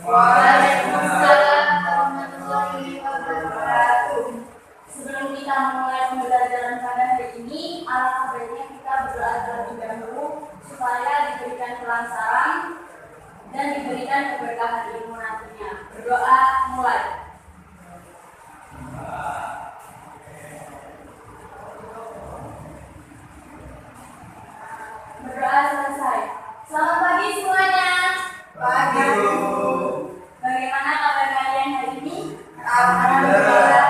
Waalaikumsalam warahmatullahi wabarakatuh. Sebelum kita memulai pembelajaran pada hari ini, alangkah baiknya kita berdoa terlebih dahulu supaya diberikan kelancaran dan diberikan keberkahan ilmu nantinya. Berdoa mulai. Berdoa selesai. Selamat pagi semuanya. Pagi. Bagaimana kabar kalian hari ini? Alhamdulillah.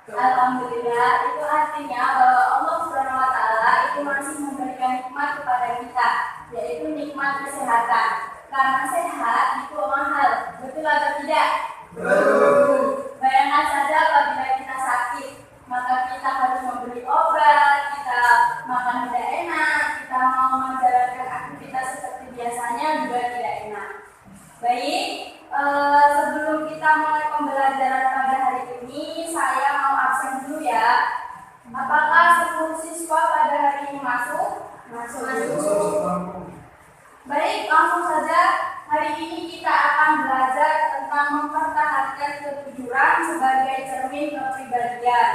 Alhamdulillah, itu artinya bahwa Allah Subhanahu wa Ta'ala itu masih memberikan nikmat kepada kita, yaitu nikmat kesehatan. Karena sehat itu mahal, betul atau tidak? Betul. Bayangkan saja apabila kita sakit, maka kita harus membeli obat, kita makan tidak enak, kita mau menjalankan aktivitas seperti biasanya juga tidak enak. Baik, sebelum kita mulai pembelajaran pada hari ini, saya mau absen dulu ya. Apakah seluruh siswa pada hari ini masuk? Masuk. Baik, langsung saja. Hari ini kita akan belajar tentang mempertahankan kejujuran sebagai cermin kepribadian.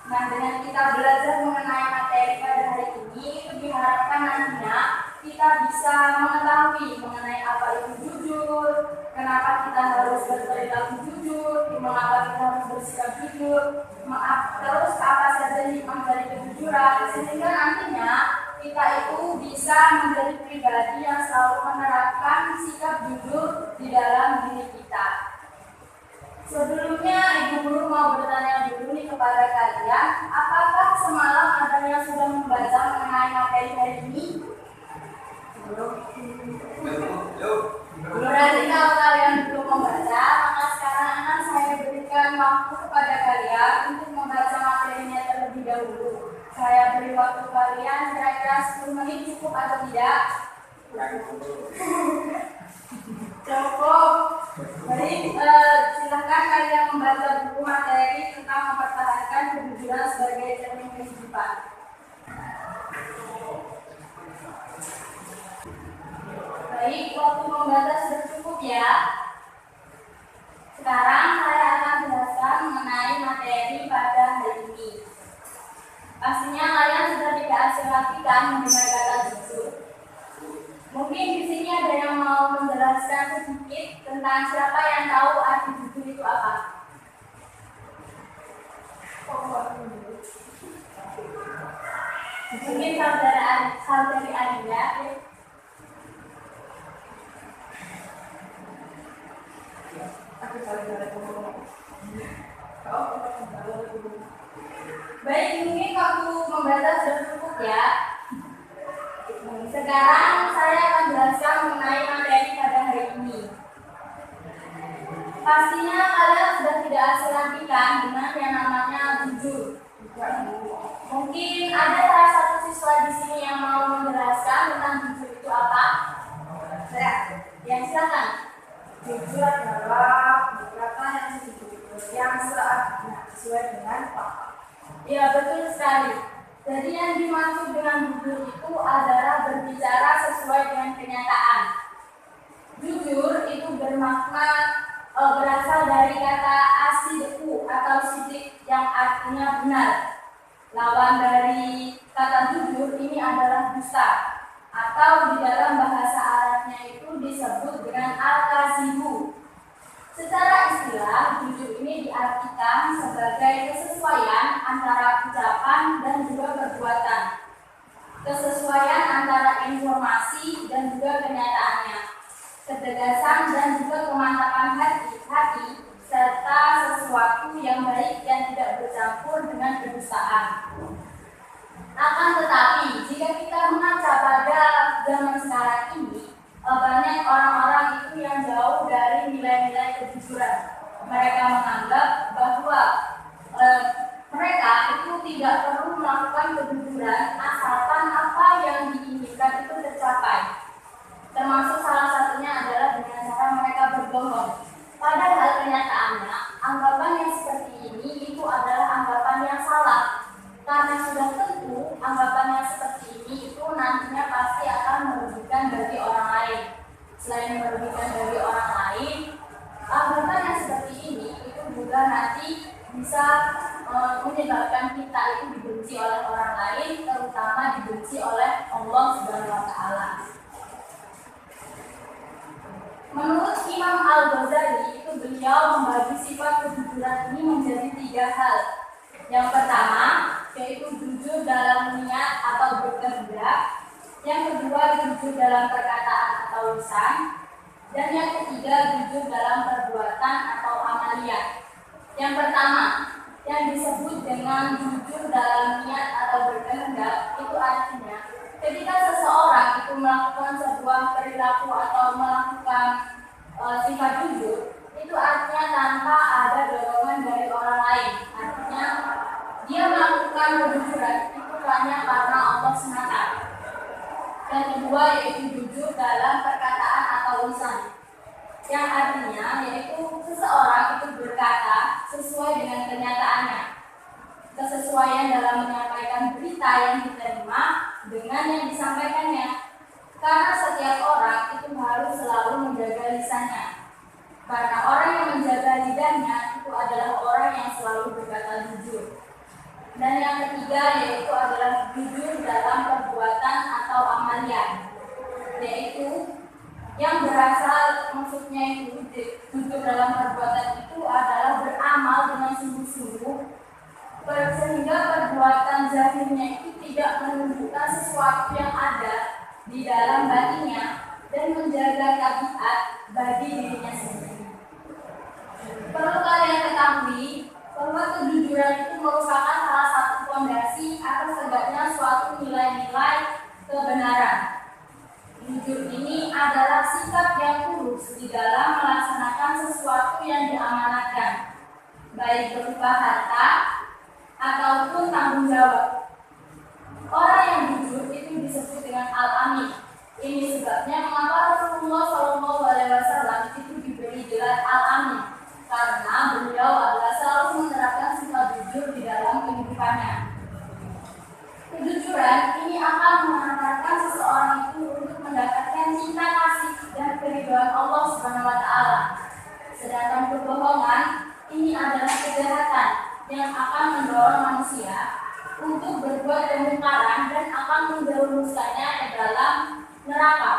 Nah, dengan kita belajar mengenai materi pada hari ini, diharapkan nantinya kita bisa mengetahui mengenai apa itu jujur, kenapa kita harus berperilaku jujur, mengapa kita harus bersikap jujur, terus apa saja hikmah dari kejujuran, sehingga nantinya kita itu bisa menjadi pribadi yang selalu menerapkan sikap jujur di dalam diri kita. Sebelumnya, Ibu Guru mau bertanya dulu nih kepada kalian, apakah semalam ada yang sudah membaca mengenai materi hari ini? Berarti kalau kalian belum membaca, maka sekarang akan saya berikan waktu kepada kalian untuk membaca materinya terlebih dahulu. Saya beri waktu kalian kira-kira 10 menit, cukup atau tidak? Cukup. Baik, silakan kalian membaca buku materi tentang mempertahankan kejujuran sebagai cermin kehidupan. Baik, waktu membaca sudah cukup ya. Sekarang saya akan jelaskan mengenai materi pada hari ini. Pastinya kalian sudah tidak asing lagi kan mendengar kata jujur. Mungkin di sini ada yang mau menjelaskan sedikit tentang siapa yang tahu arti jujur itu apa? Mungkin saudari Adia. Baik, mungkin waktu membaca sudah cukup ya. Sekarang saya akan jelaskan mengenai materi pada hari ini. Pastinya kalian sudah tidak asing lagi kan dengan yang namanya jujur. Mungkin ada salah satu siswa di sini yang mau menjelaskan tentang jujur itu apa? Ya, silakan. Jujur adalah berkata yang sejujur yang seartinya sesuai dengan fakta. Ya, betul sekali. Jadi yang dimaksud dengan jujur itu adalah berbicara sesuai dengan kenyataan. Jujur itu bermakna berasal dari kata asidku atau sidik yang artinya benar. Lawan dari kata jujur ini adalah dusta, atau di dalam bahasa Arabnya itu disebut dengan al-kazibu. Secara istilah, jujur ini diartikan sebagai kesesuaian antara ucapan dan juga perbuatan, kesesuaian antara informasi dan juga kenyataannya, ketegasan dan juga kemantapan hati, serta sesuatu yang baik yang tidak bercampur dengan kedustaan. Akan tetapi, jika kita mengaca pada zaman sekarang ini, banyak orang-orang itu yang jauh dari nilai-nilai kejujuran. Mereka menganggap bahwa mereka itu tidak perlu melakukan kejujuran asalkan apa yang diinginkan itu tercapai. Termasuk salah satunya adalah dengan cara mereka berbohong. Padahal kenyataannya, anggapan yang seperti ini itu adalah anggapan yang salah. Karena sudah tentu anggapan yang seperti ini itu nantinya pasti akan merugikan bagi orang lain. Selain merugikan bagi orang lain, lain, hambatan yang seperti ini itu juga nanti bisa menyebabkan kita itu dibenci oleh orang lain, terutama dibenci oleh Allah Subhanahu wa taala. Menurut Imam Al-Ghazali itu beliau membagi sifat kejujuran ini menjadi 3 hal. Yang pertama yaitu jujur dalam niat atau berkehendak, yang kedua jujur dalam perkataan atau lisan, dan yang ketiga jujur dalam perbuatan atau amaliyah. Yang pertama yang disebut dengan jujur dalam niat atau berkehendak itu artinya ketika seseorang itu melakukan sebuah perilaku atau melakukan sifat jujur, itu artinya tanpa ada dorongan dari orang lain. Artinya dia melakukan kejujuran itu hanya karena Allah semata. Yang kedua yaitu jujur dalam perkataan atau lisan, yang artinya yaitu seseorang itu berkata sesuai dengan kenyataannya. Kesesuaian dalam menyampaikan berita yang diterima dengan yang disampaikannya. Karena setiap orang itu harus selalu menjaga lisannya. Karena orang yang menjaga lidahnya itu adalah orang yang selalu berkata jujur. Dan yang ketiga yaitu adalah jujur dalam perbuatan atau amaliyah, yaitu yang berasal maksudnya itu jujur dalam perbuatan itu adalah beramal dengan sungguh-sungguh sehingga perbuatan zahirnya itu tidak menunjukkan sesuatu yang ada di dalam batinnya dan menjaga tabiat bagi dirinya sendiri. Perlu kalian ketahui bahwa kejujuran itu merupakan salah satu fondasi atas tegaknya suatu nilai-nilai kebenaran. Jujur ini adalah sikap yang tulus di dalam melaksanakan sesuatu yang diamanatkan, baik berupa harta ataupun tanggung jawab. Orang yang jujur itu disebut dengan al-amin. Ini sebabnya mengapa Rasulullah SAW itu diberi gelar al-amin, karena beliau adalah selalu menerapkan sifat jujur di dalam kehidupannya. Kejujuran ini akan mengantarkan seseorang itu untuk mendapatkan cinta kasih dan keridhaan Allah Subhanahu wa taala. Sedangkan kebohongan ini adalah kejahatan yang akan mendorong manusia untuk berbuat kemungkaran dan akan menjerumuskannya ke dalam neraka.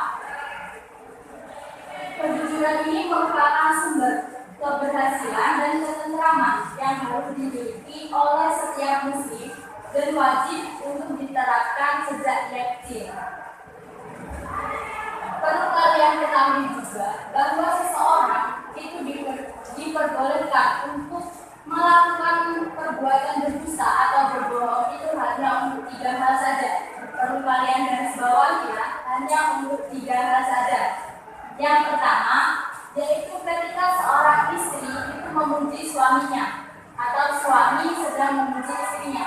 Kejujuran ini merupakan sumber keberhasilan dan ketentraman yang harus dimiliki oleh setiap muslim dan wajib untuk diterapkan sejak dia kecil. Perlu kalian ketahui juga bahwa seseorang itu diperbolehkan untuk melakukan perbuatan berdusta atau berbohong itu hanya untuk 3 hal saja. Perlu kalian garis bawahi ya, hanya untuk 3 hal saja. Yang pertama yaitu ketika seorang istri itu memuji suaminya atau suami sedang memuji istrinya.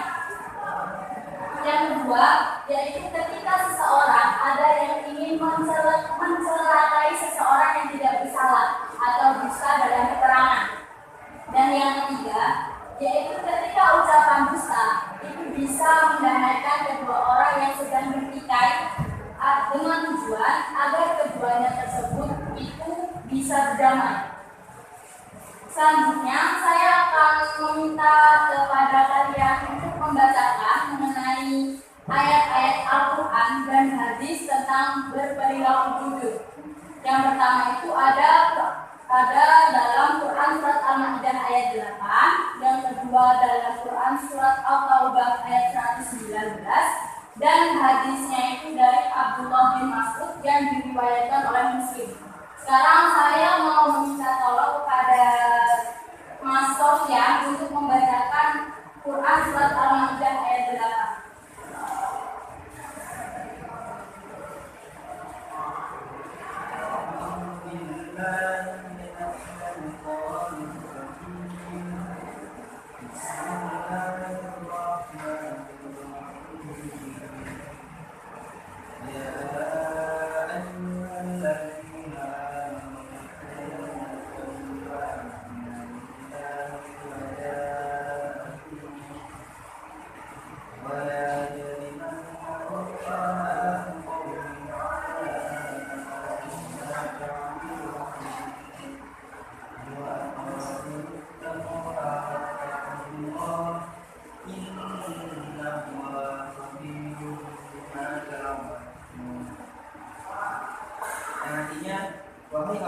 Yang kedua yaitu ketika seseorang ada yang ingin mencelakai seseorang yang tidak bersalah atau dusta dalam keterangan. Dan yang ketiga yaitu ketika ucapan dusta itu bisa mendamaikan kedua orang yang sedang bertikai dengan tujuan agar keduanya tersebut itu bisa berdamai. Selanjutnya saya akan meminta kepada kalian untuk membacakan mengenai ayat-ayat Al-Quran dan hadis tentang berperilaku jujur. Yang pertama itu ada dalam Quran surat Al-Maidah ayat 8, yang kedua dalam Quran surat Al-Taubah ayat 119, dan hadisnya itu dari Abdullah bin Mas'ud yang diriwayatkan oleh Muslim. Sekarang saya mau meminta tolong kepada Mas Sofyan untuk membacakan Quran surat Al-Maidah ayat 8.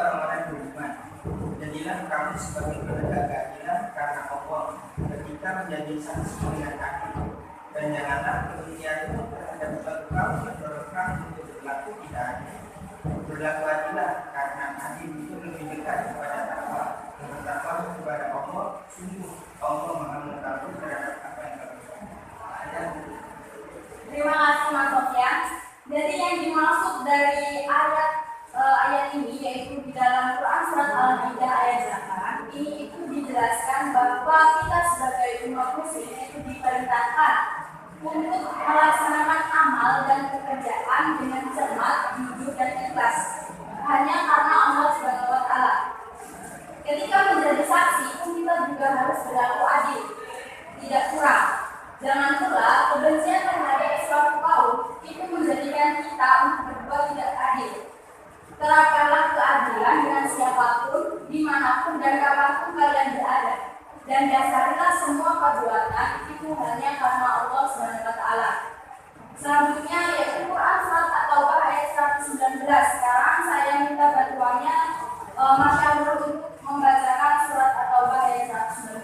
orang-orang beriman. Jadilah kamu sebagai penegak keadilan karena Allah ketika menjadi saksi dengan adil. Dan janganlah demikianmu terhadap suatu kaum yang berperang untuk berlaku tidak adil. Berlaku adillah karena adil itu lebih dekat kepada takwa. Bertakwa kepada Allah, sungguh Allah Maha mengetahui terhadap apa yang kamu lakukan. Terima kasih Mas Sofyan. Jadi yang dimaksud dari ayat ini yaitu di dalam Quran surat Al-Maidah ayat 8 ini itu dijelaskan bahwa kita sebagai umat muslim itu diperintahkan untuk melaksanakan amal dan pekerjaan dengan cermat, jujur dan ikhlas hanya karena Allah Subhanahu wa taala. Ketika menjadi saksi pun kita juga harus berlaku adil, tidak kurang. Jangan pula kebencian terhadap suatu kaum itu menjadikan kita untuk berbuat tidak adil. Terapkanlah keadilan dengan siapapun, dimanapun dan kapanpun kalian berada. Dan dasarilah semua perbuatan itu hanya karena Allah SWT. Selanjutnya yaitu Quran surat At-Taubah ayat 119. Sekarang saya minta bantuannya Masyaallah untuk membacakan surat At-Taubah ayat 119.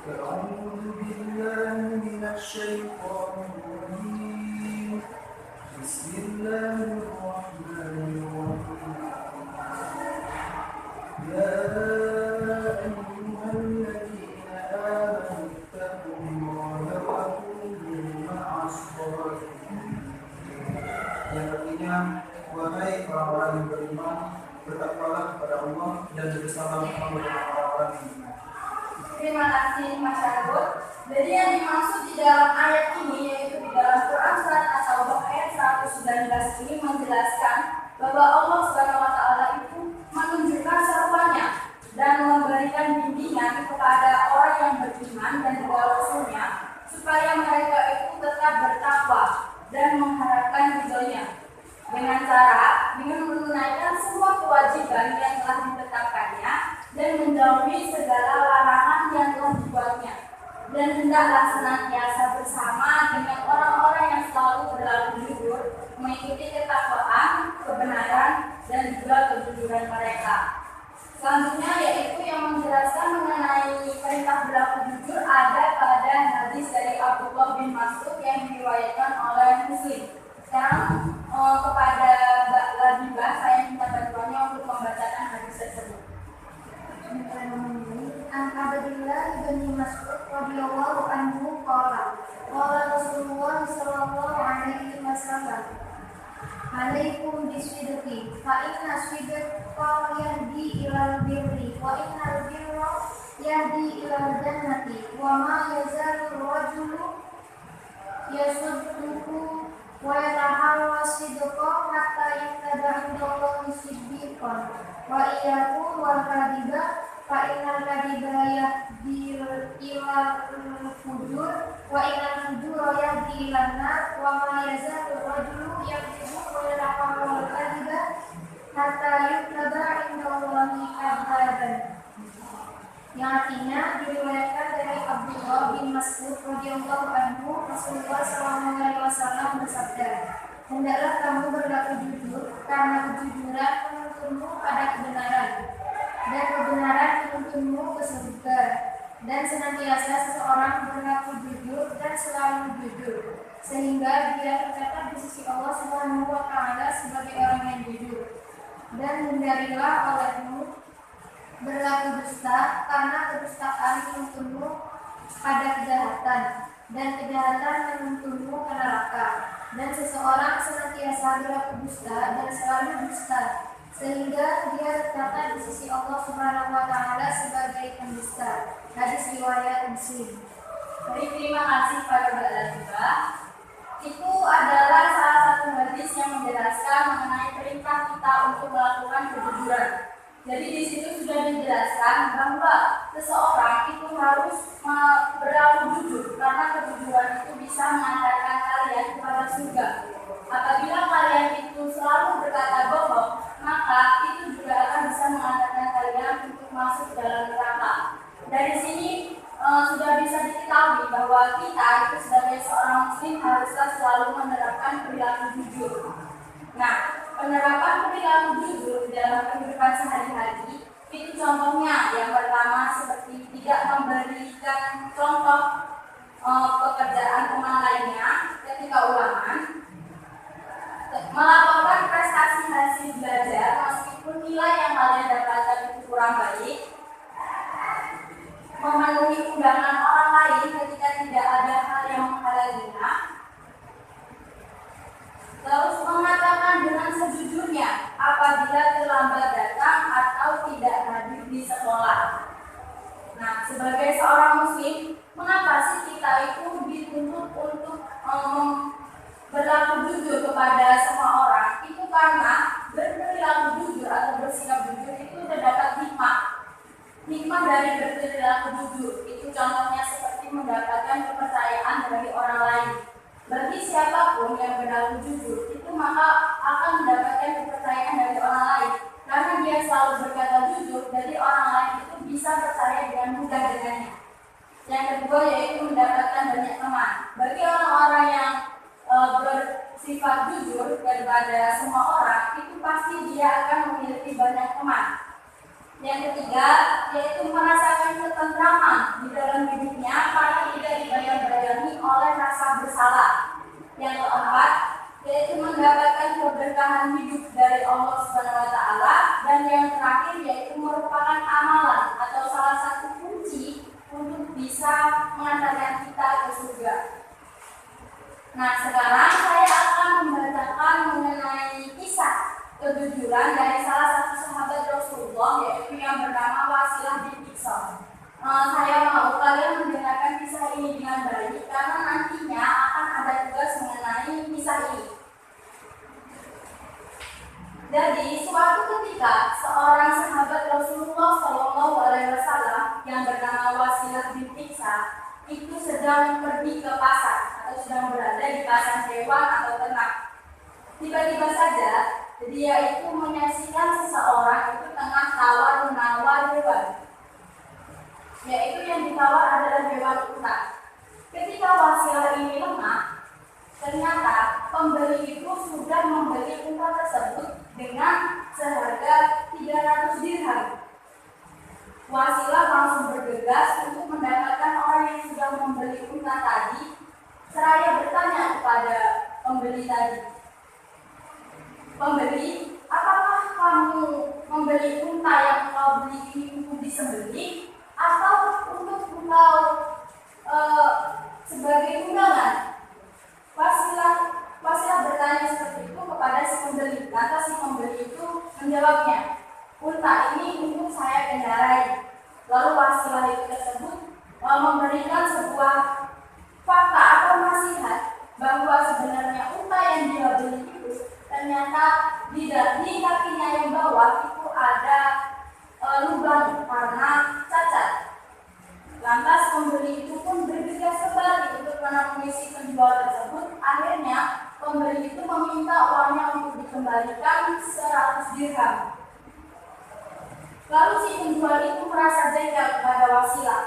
أعوذ بالله من الشيطان الرجيم بسم الله الرحمن الرحيم يا أيها الذين آمنوا اتقوا الله وكونوا مع الصالحين. Yang artinya, wahai orang-orang yang beriman, bertakwalah kepada Allah dan bersama-sama dengan orang-orang yang beriman. Terima kasih Mas Syarul. Jadi yang dimaksud di dalam ayat ini yaitu di dalam Quran surat At-Taubah ayat 119 ini menjelaskan bahwa Allah Subhanahu wa taala itu menunjukkan seruannya dan memberikan bimbingan kepada orang yang beriman dan juga rasulnya supaya mereka itu tetap bertakwa dan mengharapkan ridhonya dengan menunaikan semua kewajiban yang telah ditetapkannya dan menjauhi segala larangan yang telah dibuatnya, dan hendaklah senantiasa bersama dengan orang-orang yang selalu berlaku jujur, mengikuti ketakwaan, kebenaran, dan juga kejujuran mereka. Selanjutnya yaitu yang menjelaskan mengenai perintah berlaku jujur ada pada hadis dari Abdullah bin Mas'ud yang diriwayatkan oleh Muslim. Sekarang kepada Mbak Ladibah saya minta bantuannya untuk membacakan hadis tersebut. An Abdullah bin Mas'ud radhiyallahu anhu qala Rasulullah sallallahu alaihi wasallam alaikum bisidqi fa inna sidqa yahdi ilal birri wa innal birra yahdi ilal jannati wa ma yazalu rajulu yasudduqu wa yataharra sidqa hatta yaktaba indallahi siddiqan wa iyyakum wal kadhiba fa innal kadhiba yahdi ilal fujur wa innal fujura yahdi ilan nar wa ma yazalu rajulu yakdzibu wa yataharra al kadhiba hatta yaktaba indallahi kadzaban. Yang artinya diriwayatkan dari Abdullah bin Mas'ud radhiyallahu anhu, Rasulullah SAW bersabda, hendaklah kamu berlaku jujur karena kejujuran menuntunmu pada kebenaran dan kebenaran menuntunmu ke surga, dan senantiasa seseorang berlaku jujur dan selalu jujur sehingga dia tercatat di sisi Allah Subhanahu wa taala sebagai orang yang jujur. Dan hindarilah olehmu berlaku dusta karena kedustaan menuntunmu pada kejahatan dan kejahatan menuntunmu ke neraka, dan seseorang senantiasa berlaku dusta dan selalu dusta sehingga dia tercatat di sisi Allah Subhanahu wa taala sebagai pendusta. Hadis riwayat Muslim. Baik, terima kasih pada Mbak Ladibah. Itu adalah salah satu hadis yang menjelaskan mengenai perintah kita untuk melakukan kejujuran. Jadi di situ sudah dijelaskan bahwa seseorang itu harus berlaku jujur karena kejujuran itu bisa mengantarkan kalian kepada surga. Apabila kalian itu selalu berkata bohong, maka itu juga akan bisa mengantarkan kalian untuk masuk dalam neraka. Dari sini sudah bisa diketahui bahwa kita itu sebagai seorang muslim haruslah selalu menerapkan perilaku jujur. Nah, penerapan perilaku jujur di dalam kehidupan sehari-hari itu contohnya yang pertama seperti tidak memberikan contoh pekerjaan teman lainnya ketika ulangan, melaporkan prestasi hasil belajar meskipun nilai yang kalian dapatkan itu kurang baik, memenuhi undangan orang lain ketika tidak ada hal yang menghalanginya, terus mengatakan dengan sejujurnya apabila terlambat datang atau tidak hadir di sekolah. Nah, sebagai seorang muslim, mengapa sih kita itu dituntut untuk berlaku jujur kepada semua orang? Itu karena berperilaku jujur atau bersikap jujur itu terdapat hikmah. Hikmah dari berperilaku jujur itu contohnya seperti mendapatkan kepercayaan dari orang lain. Bagi siapapun yang berlaku jujur itu maka akan mendapatkan kepercayaan dari orang lain. Karena dia selalu berkata jujur, jadi orang lain itu bisa percaya dengan mudah dengannya. Yang kedua yaitu mendapatkan banyak teman. Bagi orang-orang yang bersifat jujur daripada semua orang, itu pasti dia akan memiliki banyak teman. Yang ketiga yaitu merasakan ketentraman di dalam hidupnya karena tidak dibayang-bayangi oleh rasa bersalah. Yang keempat yaitu mendapatkan keberkahan hidup dari Allah SWT, dan yang terakhir yaitu merupakan amalan atau salah satu kunci untuk bisa mengantarkan kita ke surga. Nah, sekarang saya akan membacakan mengenai kisah kejujuran dari salah satu sahabat Rasulullah yaitu yang bernama Wasilah bin Iqsam. Saya mau kalian mendengarkan kisah ini dengan baik karena nantinya akan ada tugas mengenai kisah ini. Jadi suatu ketika seorang sahabat Rasulullah SAW yang bernama Wasilah bin Iqsam itu sedang pergi ke pasar atau sedang berada di pasar hewan atau ternak. Tiba-tiba saja dia itu menyaksikan seseorang itu tengah tawar-menawar hewan, yaitu yang ditawar adalah hewan unta. Ketika Wasilah ini lengah, ternyata pembeli itu sudah membeli unta tersebut dengan seharga 300 dirham. Wasilah langsung bergegas untuk mendapatkan orang yang sudah membeli unta tadi, seraya bertanya kepada pembeli tadi, "Pembeli, apakah kamu membeli unta yang kau beli ini untuk disembelih atau untuk engkau sebagai undangan?" Wasilah bertanya seperti itu kepada si pembeli. Lantas si pembeli itu menjawabnya, "Unta ini untuk saya kendarai." Lalu Wasilah itu tersebut memberikan sebuah fakta atau nasihat bahwa sebenarnya unta yang dia beli itu ternyata di kakinya yang bawah itu ada lubang karena cacat. Lantas pembeli itu pun bergegas kembali untuk menemui si penjual tersebut. Akhirnya pembeli itu meminta uangnya untuk dikembalikan 100 dirham. Lalu si penjual itu merasa jengkel kepada Wasilah.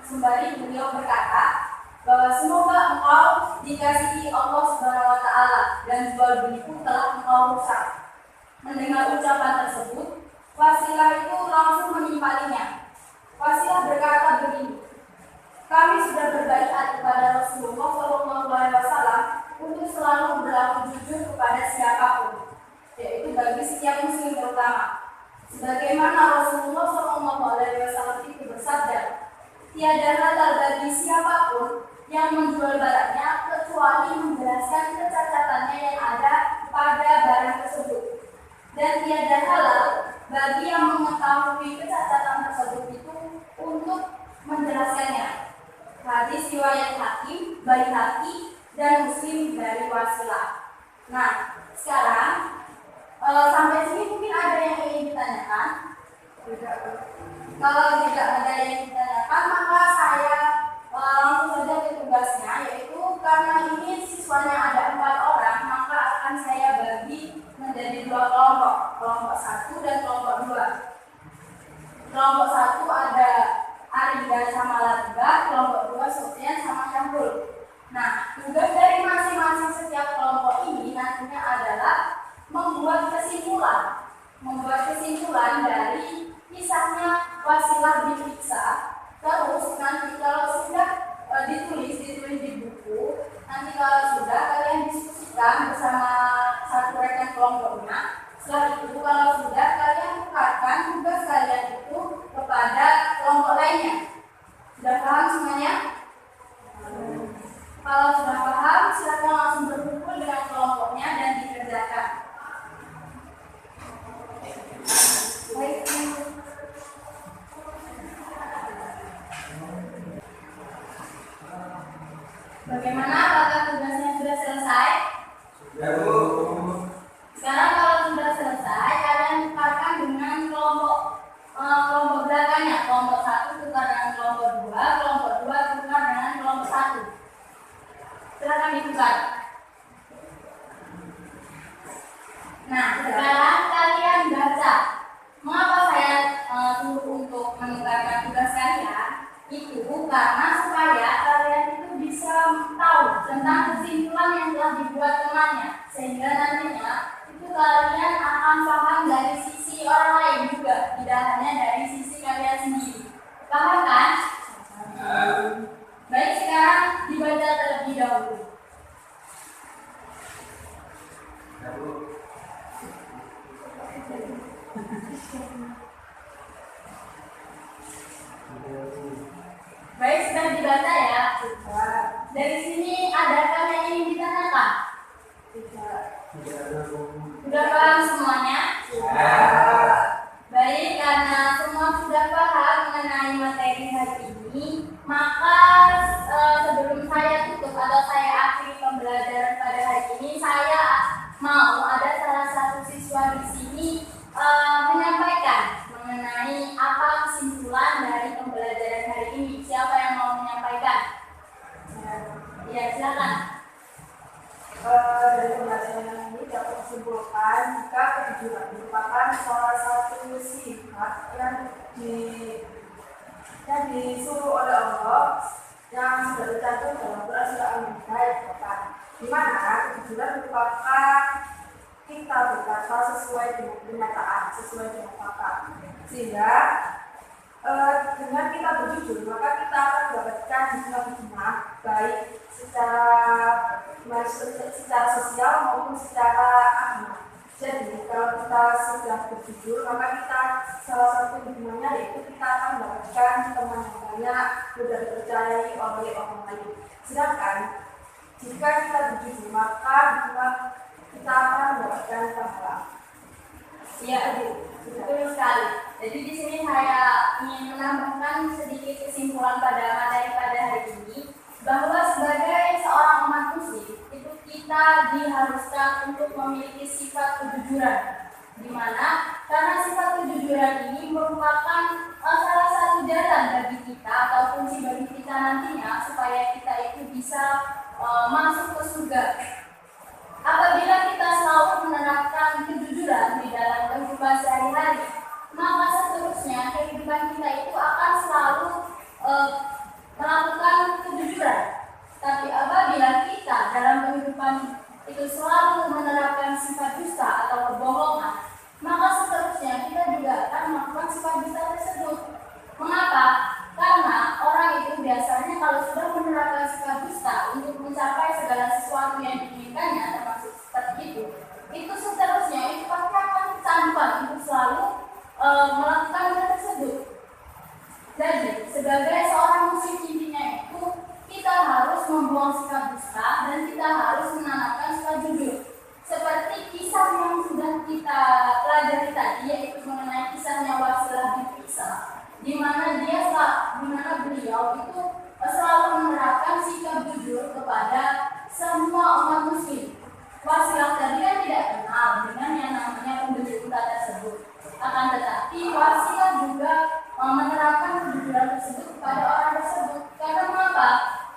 Sembari beliau berkata bahwa semoga engkau dikasihi Allah SWT dan jual beliku telah engkau rusak. Mendengar ucapan tersebut, Wasilah itu langsung menimpalinya. Wasilah berkata begini, "Kami sudah berbaiat kepada Rasulullah SAW untuk selalu berlaku jujur kepada siapapun, yaitu bagi setiap muslim terutama. Sebagaimana Rasulullah SAW itu bersabda, tiada halal bagi siapapun yang menjual barangnya kecuali menjelaskan kecacatannya yang ada pada barang tersebut, dan tiada halal bagi yang mengetahui kecacatan tersebut itu untuk menjelaskannya." Hadis riwayat Hakim, Baihaqi, dan Muslim dari Wasilah. Nah, sekarang sampai sini mungkin ada yang ingin ditanyakan. Kalau tidak ada yang ditanyakan, maka saya langsung saja ke tugasnya, yaitu karena ini siswanya ada 4 orang, maka akan saya bagi menjadi 2 kelompok, kelompok 1 dan kelompok 2. Kelompok 1 ada Arida sama Latifa, kelompok 2 Sofyan sama Syamrul. Nah, tugas dari masing-masing setiap kelompok ini nantinya adalah membuat kesimpulan dari kisahnya Wasilah bin Iksa. Terus nanti kalau sudah ditulis di buku, nanti kalau sudah kalian diskusikan bersama satu rekan kelompoknya. Setelah itu kalau sudah kalian tukarkan tugas kalian itu kepada kelompok lainnya. Sudah paham semuanya? Kalau sudah paham, silakan langsung berkumpul dengan kelompoknya dan dikerjakan. Baik. Bagaimana? Apakah tugasnya sudah selesai? Ya, Bu. Sekarang kalau sudah selesai, kalian tukarkan dengan kelompok belakangnya. Kelompok 1 tukar dengan kelompok 2, kelompok 2 tukar dengan kelompok 1. Silakan ditukar. Nah, sekarang kalian baca. Mengapa saya suruh untuk menukarkan tugas kalian? Itu karena supaya kalian itu bisa tahu tentang kesimpulan yang telah dibuat temannya, sehingga nantinya itu kalian akan paham dari sisi orang lain juga, tidak hanya dari sisi kalian sendiri. Paham kan? Baik, sekarang dibaca terlebih dahulu. Ya, Bu. Baik, sudah dibaca ya. Dari sini adakah yang ingin ditanyakan? Sudah paham semuanya? Ya. Baik, karena semua sudah paham mengenai materi hari ini, maka sebelum saya tutup atau saya akhiri pembelajaran pada hari ini, saya mau ada salah satu siswa di sini menyampaikan mengenai apa kesimpulan dari pembelajaran hari ini. Siapa yang mau menyampaikan? Ya, silakan. Dari pembelajaran ini dapat disimpulkan jika kejujuran merupakan salah satu sifat yang disuruh oleh Allah yang sudah tercantum dalam Quran surah Al-Maidah, di mana kejujuran merupakan kita berkata sesuai dengan kenyataan, sesuai dengan fakta, sehingga dengan kita berjujur maka kita akan mendapatkan hikmah baik secara sosial maupun secara agama. Jadi kalau kita sudah berjujur maka kita salah satu hikmahnya yaitu kita akan mendapatkan teman yang banyak, mudah dipercayai oleh orang lain. Sedangkan jika kita berjujur maka kita akan mendapatkan pahala. Iya, betul sekali. Jadi di sini saya ingin menambahkan sedikit kesimpulan pada materi pada hari ini, bahwa sebagai seorang umat muslim itu kita diharuskan untuk memiliki sifat kejujuran, di mana karena sifat kejujuran ini merupakan salah satu jalan bagi kita atau kunci bagi kita nantinya supaya kita itu bisa masuk ke surga. Apabila kita selalu menerapkan kejujuran di dalam kehidupan sehari-hari, maka seterusnya kehidupan kita itu akan selalu melakukan kejujuran. Tapi apabila kita dalam kehidupan itu selalu menerapkan sifat dusta atau kebohongan, maka seterusnya kita juga akan melakukan sifat dusta tersebut. Mengapa? Karena orang itu biasanya kalau sudah menerapkan sifat dusta untuk mencapai segala sesuatu yang diinginkannya, termasuk seperti itu seterusnya itu pasti akan kecanduan untuk selalu melakukan hal tersebut. Jadi sebagai seorang muslim intinya itu kita harus membuang sifat dusta dan kita harus menanamkan sifat jujur. Seperti kisah yang sudah kita pelajari tadi, yaitu mengenai kisahnya Wasilah bin Iksa, di mana beliau itu selalu menerapkan sikap jujur kepada semua umat muslim. Wasilah tadi kan tidak kenal dengan yang namanya pembeli unta tersebut. Akan tetapi Wasilah juga menerapkan kejujuran tersebut kepada orang tersebut. Karena mengapa?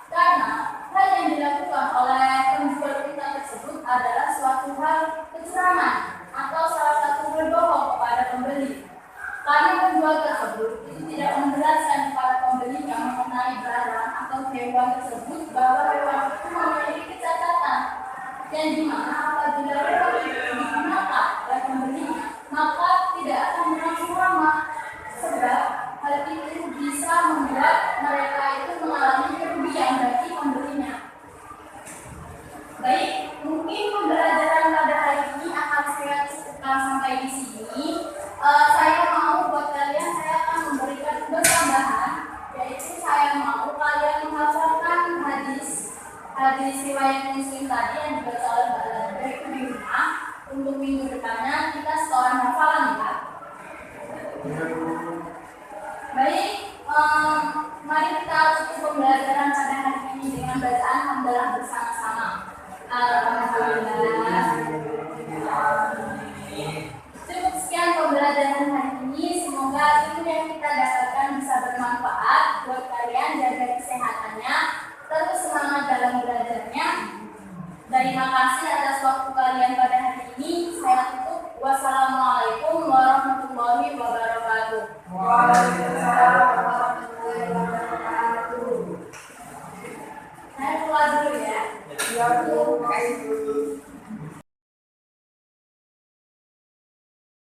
Karena hal yang dilakukan oleh penjual unta tersebut adalah suatu hal kecurangan atau salah satu berbohong kepada pembeli. Karena penjual tersebut itu tidak menjelaskan kepada pembelinya mengenai maka tidak akan berlangsung lama. Sebab hal itu bisa membuat mereka itu mengalami kerugian bagi pembelinya. Baik, mungkin pembelajaran pada hari ini akan saya cukupkan sampai di sini. Saya mau buat kalian, saya akan memberikan tugas tambahan, yaitu saya mau kalian menghafalkan hadis riwayat Muslim tadi yang dibaca oleh Mbak Lada itu di rumah. Untuk minggu depannya kita setoran hafalan ya.